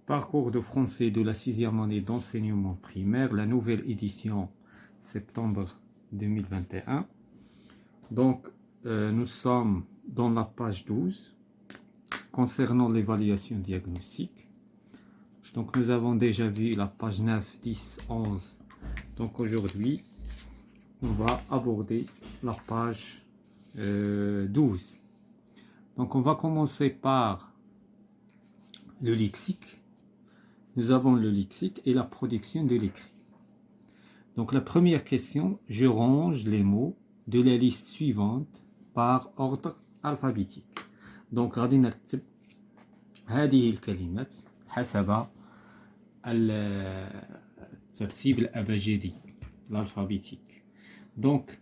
Parcours de français de la 6e année d'enseignement primaire, la nouvelle édition septembre 2021. Donc, nous sommes dans la page 12 concernant l'évaluation diagnostique. Donc, nous avons déjà vu la page 9, 10, 11. Donc, aujourd'hui, on va aborder la page 12. Donc, on va commencer par le lexique. Nous avons le lexique et la production de l'écrit. Donc la première question, je range les mots de la liste suivante par ordre alphabétique. Donc غادي نرتب هذه الكلمات حسب الترتيب الأبجدي الألفابيتيك. دونك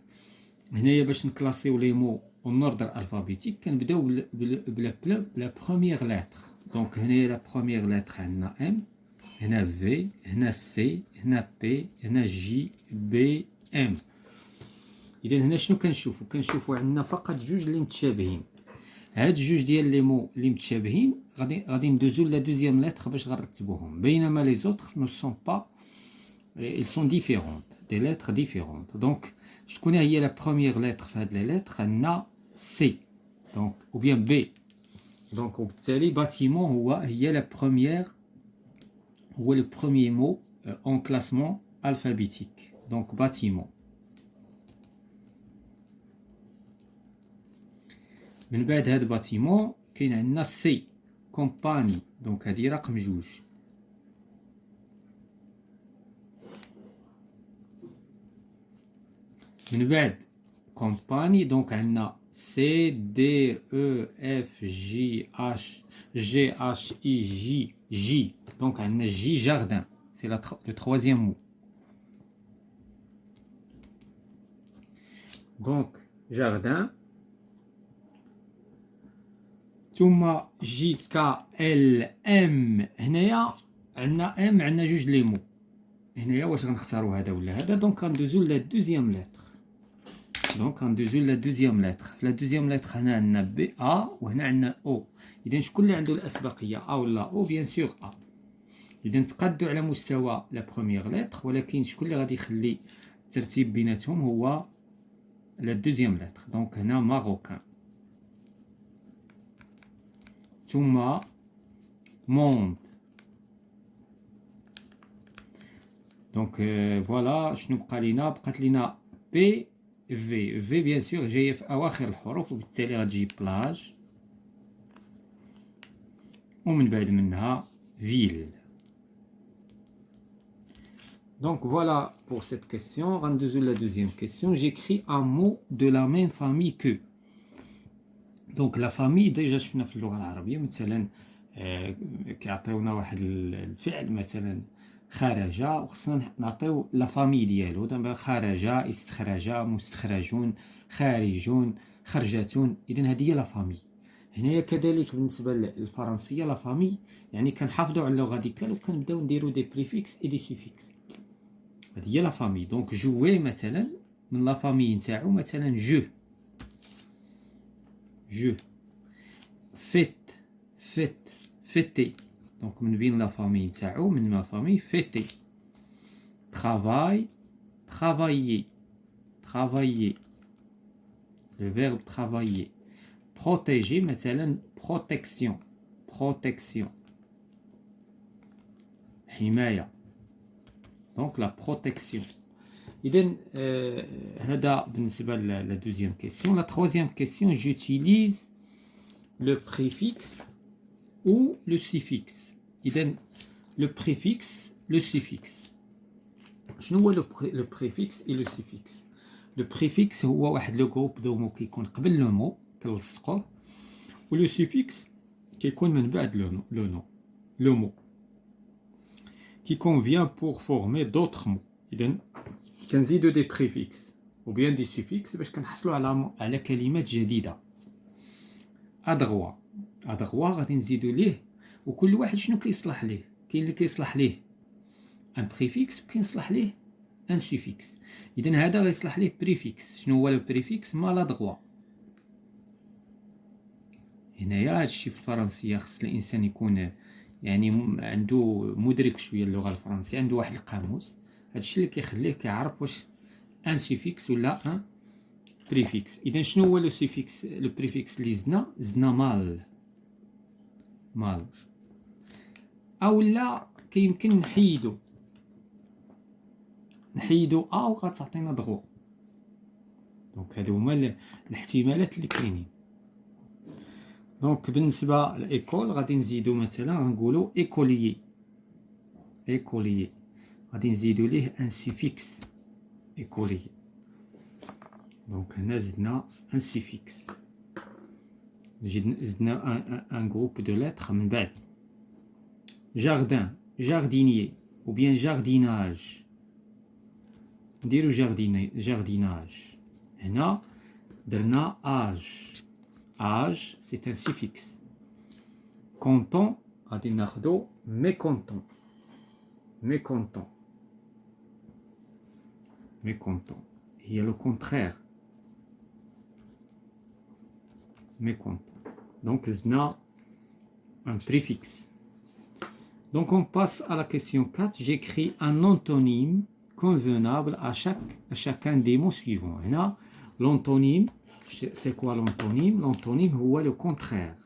هنايا باش نكلاسيو لي مو اون اوردر الفابيتيك كنبداو بلا بروميير لتر. دونك هنايا لا بروميير لتر عندنا ام، هنا في، هنا سي، هنا بي، هنا جي، بي، ام. اذا هنا شنو كنشوفوا عندنا فقط جوج اللي متشابهين. هاد جوج ديال لي مو اللي متشابهين غادي ندوزو لا دوزيام لتر باش غنرتبوهم، بينما لي زوطخ نو سون با، ils sont différentes, des lettres différentes. Donc شكون هي لا بروميير لتر في هاد لي لتر؟ عندنا سي، دونك ou bien بي. دونك وبالتالي باتيمون هي لا بروميير، هو le premier mot en classement alphabétique. Donc bâtiment. من بعد هذا باتيمون كاين عندنا سي كومباني، دونك هذه رقم جوج. من بعد كومباني دونك عندنا سي دي او اف جي اش جي اش اي جي جي. Donc عندنا جي جاردin, c'est le troisième mot. Donc jardin. ثم جي كا ال ام. هنايا عندنا ام، عندنا جوج لي مو. هنايا واش غنختاروا هذا ولا هذا؟ دونك غندوزو لا دوزيام لتر. دونك غندوزو لا دوزيام لتر. في لا دوزيام لتر هنا عندنا بي ا وهنا عندنا او. اذا شكون اللي عنده الاسبقيه، ا ولا او؟ بيان سور ا. اذا تقادوا على مستوى لا بروميير لتر، ولكن شكون اللي غادي يخلي الترتيب بيناتهم هو لا دوزيام لتر. دونك هنا ماروكان. ثم موند. دونك فوالا شنو بقى لينا؟ بقات لينا بي في. في بيان سور جايه في اواخر الحروف، وبالتالي غتجي بلاج، ومن بعد منها فيل. Donc voilà pour cette question. Rendez-vous la deuxième question. J'écris un mot de la même famille que. Donc la famille déjà شفنا في اللغة العربية مثلا كيعطيونا واحد الفعل مثلا خرج، وخصنا نعطيو لا فامي ديالو. دابا خرج، استخرج، مستخرجون، خارجون، خرجتون. اذا هذه هي لا فامي. هنايا كذلك بالنسبه للفرنسيه لا فامي يعني كنحافظوا على اللغه ديكال وكنبداو نديرو دي بريفيكس اي دي سوفيكس. هذه هي لا فامي. دونك جوي مثلا من لا فامي نتاعو مثلا جو، جو. فيت، فيت، فيتي. دونك من بين لا فامي نتاعو، من ما فامي فيتي. travail، travailler، travailler، le verbe travailler. protéger مثلا protection، protection، حماية. donc la protection. إذن هذا بالنسبة la deuxième question. La troisième question, j'utilise le préfixe ou le suffixe. إذن le préfixe, le suffixe. شنو هو le préfixe et le suffixe؟ le préfixe هو واحد لو جروب دو مو كيكون قبل لو مو كنلصقوه، و لو سوفيكس كيكون من بعد لو نو لو مو qui convient pour former d'autres mots. إذن كنزيدو دي بريفيكس ou bien دي سوفيكس باش كنحصلوا على كلمات جديدة. ادغوا، ادغوا غادي نزيدو ليه، وكل واحد شنو كيصلح ليه. كاين اللي كيصلح ليه ان بريفيكس وكيصلح ليه ان سوفيكس. إذن هذا غيصلح ليه بريفيكس. شنو هو لو بريفيكس؟ مالادغوا. هنايا هادشي في الفرنسية خص الإنسان يكون يعني عنده مدرك شويه اللغه الفرنسيه، عنده واحد القاموس. هادشي اللي كيخليه كيعرف واش ان سوفيكس ولا ان بريفيكس. اذا شنو هو لو سوفيكس لو بريفيكس اللي زدنا مال او لا كيمكن نحيدو ا وغتعطينا دغو. دونك هادو هما الاحتمالات اللي كاينين. دونك بالنسبه لايكول غادي نزيدو مثلا غنقولو ايكوليي غادي نزيدو ليه ان سوفيكس ايكوليي. دونك هنا زدنا ان سوفيكس، زدنا ان جروب دو لتر من بعد. جاردان جاردينيي ou bien jardinage، نديرو جارديناج. هنا درنا âge c'est un suffixe. content غادي ناخدو mécontent هي le contraire mécontent. donc زدنا un préfixe. Donc on passe à la question 4. J'écris un antonyme convenable à chacun des mots suivants. Et là, l'antonyme, c'est quoi l'antonyme? L'antonyme, c'est le contraire.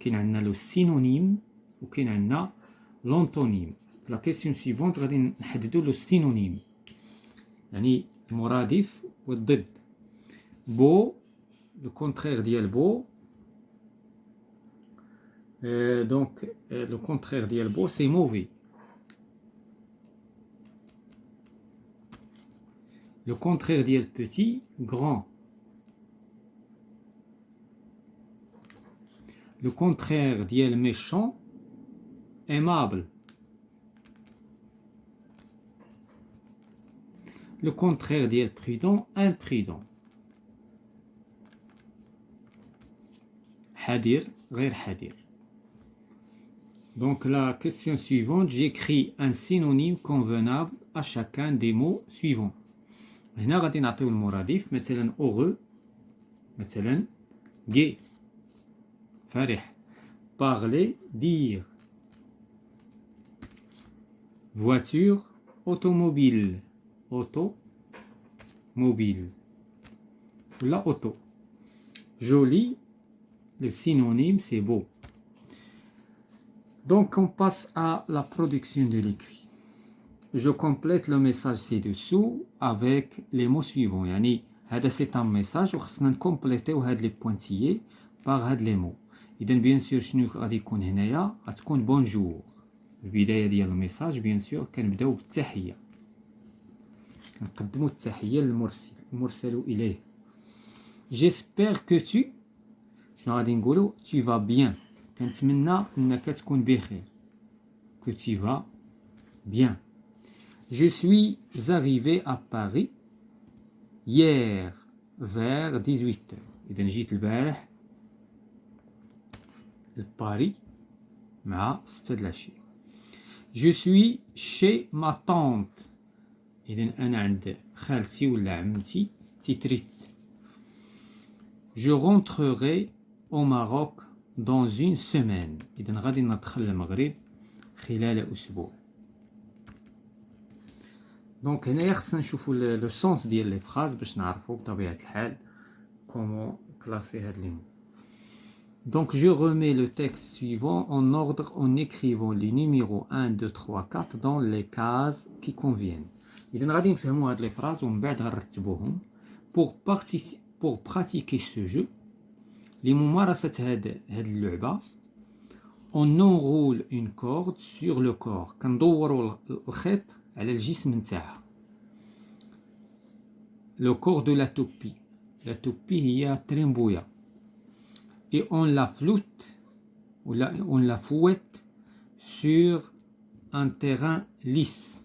Il y a le synonyme ou il y a l'antonyme. La question suivante, on va définir le synonyme. يعني المرادف والضد. beau, le contraire ديال beau. Donc le contraire ديال beau c'est mauvais. Le contraire ديال petit, grand. Le contraire ديال méchant, aimable. Le contraire ديال prudent, imprudent. حذر غير حذر. Donc la question suivante, j'écris un synonyme convenable à chacun des mots suivants. هنا غادي نعطيو المرادف. مثلا heureux، مثلا gai، فرح. parler dire. voiture automobile ولا auto. joli, le synonyme c'est beau. Donc on passe à la production de l'écrit. Je complète le message ci-dessous avec les mots suivants. يعني هذا c'est un message وخصنا نكومبليتيو هاد لي بوانتيي باغ هاد لي مو. اذا بيان سور شنو غادي يكون هنايا؟ غتكون بونجور. البدايه ديال الميساج بيان سور كنبداو بالتحيه، كنقدموا التحيه المرسل اليه. j'espère que tu، شنو غادي نقولوا؟ tu vas bien، كنتمنى انك تكون بخير. que tu vas bien. je suis arrivé à Paris hier vers 18h. اذا جيت البارح لباريس مع 6 د العشيه. je suis chez ma tante، اذا انا عند خالتي ولا عمتي تيتريت. je rentrerai au Maroc dans une semaine، اذا غادي ندخل المغرب خلال اسبوع. دونك هنايا خصنا نشوفوا لو سونس ديال لي فراز باش نعرفوا بطبيعه الحال كومون كلاسي هاد لي مو. Donc je remets le texte suivant en ordre en écrivant les numéros 1, 2, 3, 4 dans les cases qui conviennent. إذا غادي نفهموا هاد لي فراز ومن بعد غنرتبوهم pour pratiquer ce jeu. لممارسة هاد اللعبة on enroule une corde sur le corps. كندوروا الخيط على الجسم نتاعها. le corps de la toupie. la toupie هي تريمبويا. et on la floute ou on la fouette sur un terrain lisse.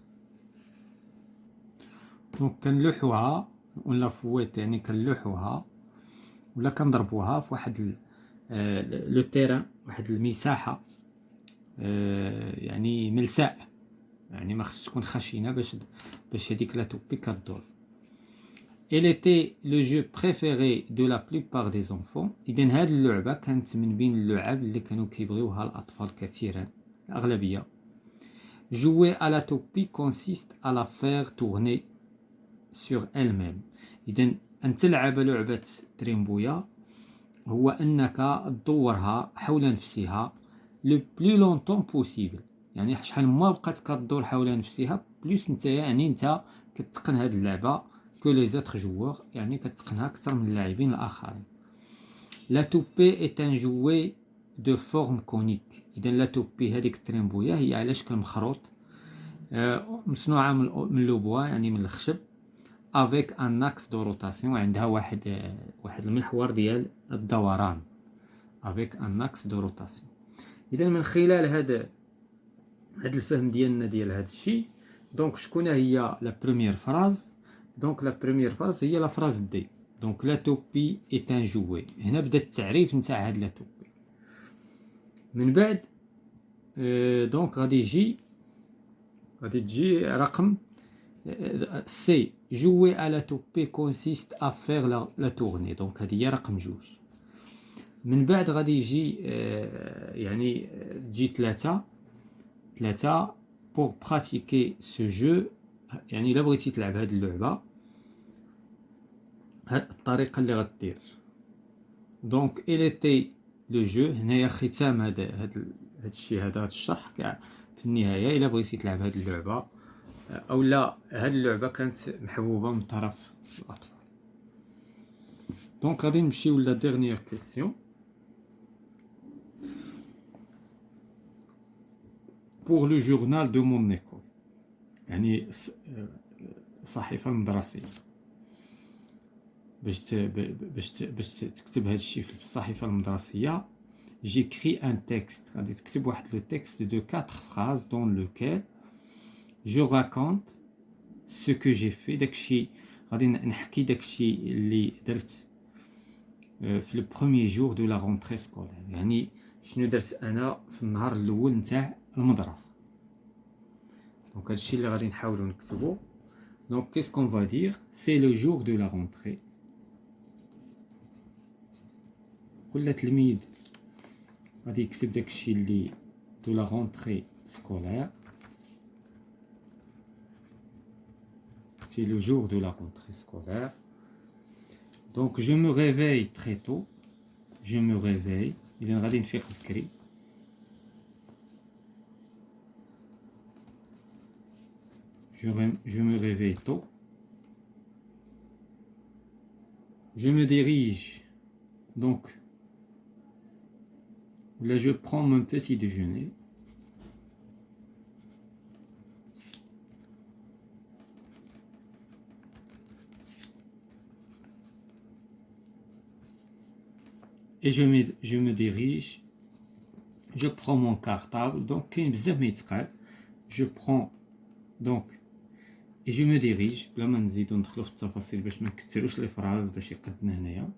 donc كنلوحوها on la fouette يعني كنلوحوها ولا كنضربوها في واحد لو تيران، واحد المساحه يعني ملساء، يعني ما خصش تكون خشنه باش هذيك لا توبي كدور. Elle était le jeu préféré de la plupart des enfants. إذن هذه اللعبة كانت من بين اللعب اللي كانوا كيبغيوها الأطفال كثيرا الأغلبية. Jouer à la toupie consiste à la faire tourner sur elle-même. إذن أن تلعب لعبة تريمبويا هو أنك تدورها حول نفسها le plus longtemps possible. يعني شحال ما بقات كدور حول نفسها بلوس انت يعني انت كتقن هذه اللعبة que les autres joueurs يعني كتقنها أكثر من اللاعبين الآخرين. La toupée est un jouet de forme conique. إذا لا توبي هذيك التريمبويا هي على شكل مخروط مصنوعة من لوبوا يعني من الخشب avec un axe de rotation وعندها واحد المحور ديال الدوران avec un axe de rotation. إذا من خلال هذا الفهم ديالنا ديال هذا الشيء دونك شكون هي لا بروميير فراز؟ دونك لا بروميير فراز هي لا فراز دي. دونك لا توبي est un jouet. هنا بدا التعريف نتاع هاد لا توبي. من بعد دونك غادي تجي رقم سي. jouer à la toupée consiste à faire la tournée. دونك هذه هي رقم 2. من بعد غادي يجي يعني تجي 3 pour pratiquer ce jeu. يعني الا بغيتي تلعب هذه اللعبه الطريقه اللي غدير. دونك إليتي لو جو. هنايا ختام هذا الشيء هذا الشرح كاع في النهايه. الا بغيتي تلعب هذه اللعبه او لا هذه اللعبه كانت محبوبه من طرف الاطفال. دونك غادي نمشيو لا ديرنيير كيسيون. pour le journal de mon école. يعني الصحيفه المدرسيه. باش تكتب هذا الشيء في الصحيفه المدرسيه j'écris un texte. غادي تكتب واحد لو تكست de 4 phrases dans lequel je raconte ce que j'ai fait. داكشي غادي نحكي داكشي اللي درت في لو بروميير جور دو لا رونتري سكولير. يعني شنو درت انا في النهار الاول نتاع المدرسه. دونك هادشي اللي غادي نحاولوا نكتبو. دونك qu'est-ce qu'on va dire? c'est le jour de la rentrée. كل تلميذ غادي يكتب داكشي اللي دو لا رونتري سكولير. c'est le jour de la rentrée scolaire. Donc je me réveille très tôt. Je me réveille. إذا غادي نفيق بكري. Je me réveille tôt. Je me dirige. Donc là je prends mon petit déjeuner. Et je me dirige. Je prends mon cartable. Donc كاين بزاف ما يتقال. Je prends donc et je me dirige. بلا ما نزيدو ندخلو في التفاصيل باش ما نكثروش لي فراز باش يقدنا هنايا.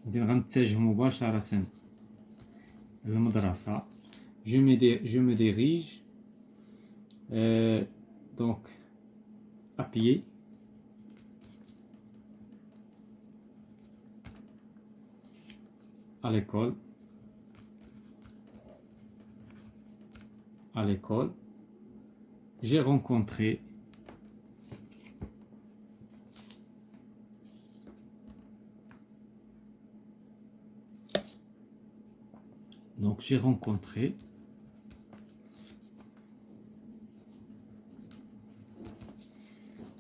غادي غنتجه مباشرة للمدرسة. Je me dirige donc à pied. À l'école. À l'école, j'ai rencontré donc j'ai rencontré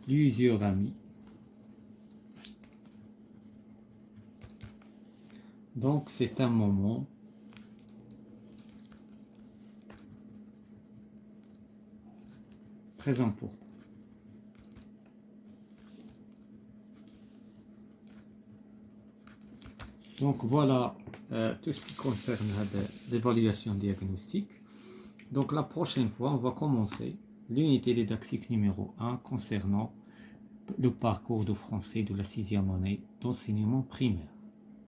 plusieurs amis. Donc c'est un moment très important. Donc voilà tout ce qui concerne l'évaluation diagnostique. Donc la prochaine fois, on va commencer l'unité didactique numéro 1 concernant le parcours de français de la 6e année d'enseignement primaire.